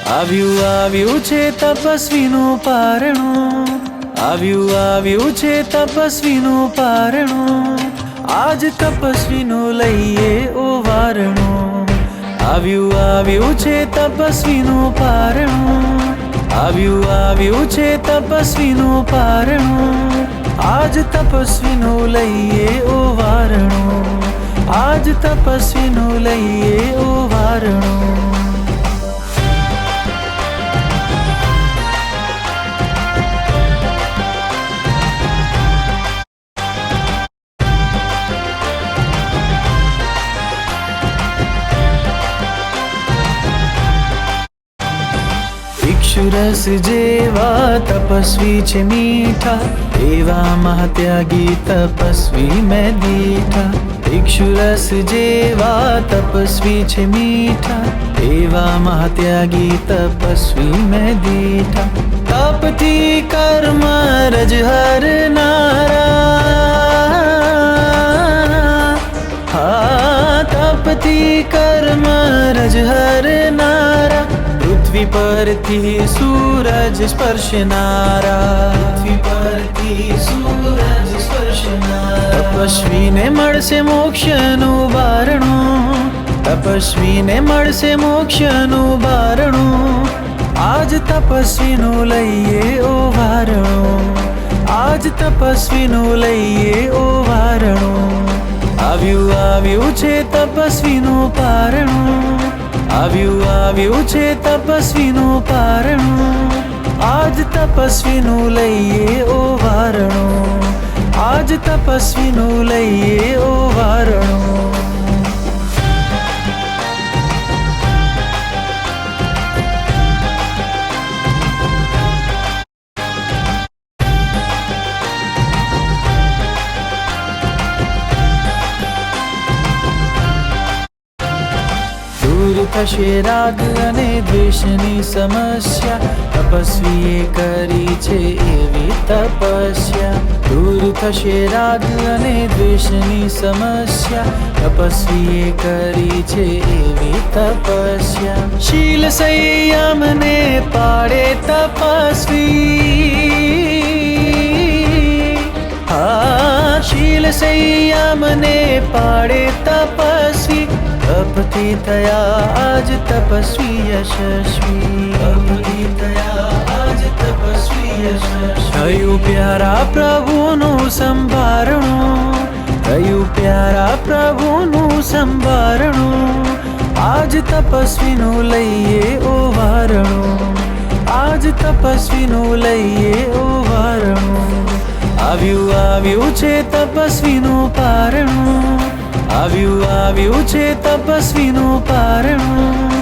આવ્યું છે તપસ્વીનું પારણું, આવ્યું છે તપસ્વીનું પારણું, આજ તપસ્વીનું લઈએ ઓ વારણું. આવ્યું છે તપસ્વીનું પારણું, આવ્યું છે તપસ્વીનું પારણું, આજ તપસ્વીનું લઈએ ઓ વારણું, આજ તપસ્વીનું લઈએ ઓ વારણું. ઇક્ષુરસ જેવા તપસ્વી છે મીઠા, એવા મહાત્યાગી તપસ્વી મેં દીઠા. ઇક્ષુરસ જેવા તપસ્વી છે મીઠા, એવા મહાત્યાગી તપસ્વી મેં દીઠા. તપથી કર્મ રજ હરનારા, હા તપથી કર્મ રજ હરનારા, પૃથ્વી પરથી સૂરજ સ્પર્શનારા, પૃથ્વી પરથી સૂરજ સ્પર્શનારા. તપસ્વીને મળશે મોક્ષનું બારણું, તપસ્વીને મળશે મોક્ષનું બારણું, આજ તપસ્વીનું લઈએ ઓ વારણું, આજ તપસ્વીનું લઈએ ઓ વારણું. આવ્યું છે તપસ્વીનું પારણું, આવ્યું છે તપસ્વીનું પારણું, આજ તપસ્વીનું લઈએ ઓ વારણું, આજ તપસ્વીનું લઈએ ઓ વારણું. દૂર થશે રાગ અને દ્વેષની સમસ્યા, તપસ્વીએ કરી છે એવી તપસ્યા. દૂર થશે રાગ અને દ્વેષની સમસ્યા, તપસ્વીએ કરી છે એવી તપસ્યા. શીલ સંયમને પાડે તપસ્વી, હા શીલ સંયમને પાડે તપસ્વી, તપથી થયા આજ તપસ્વી યશસ્વી, તપથી થયા આજ તપસ્વી યશસ્વી. થયું પ્યારા પ્રભુનું સંભારણું, થયું પ્યારા પ્રભુનું સંભારણું, આજ તપસ્વીનું લઈએ ઓ વારણું, આજ તપસ્વીનું લઈએ ઓ વારણું. આવ્યું છે તપસ્વીનું પારણું, આવ્યું છે તપસ્વીનું પારણું,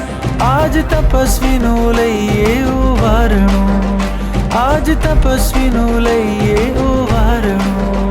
આજ તપસ્વીનું લઈએ ઓ વારણું, આજ તપસ્વીનું લઈએ ઓ વારણું.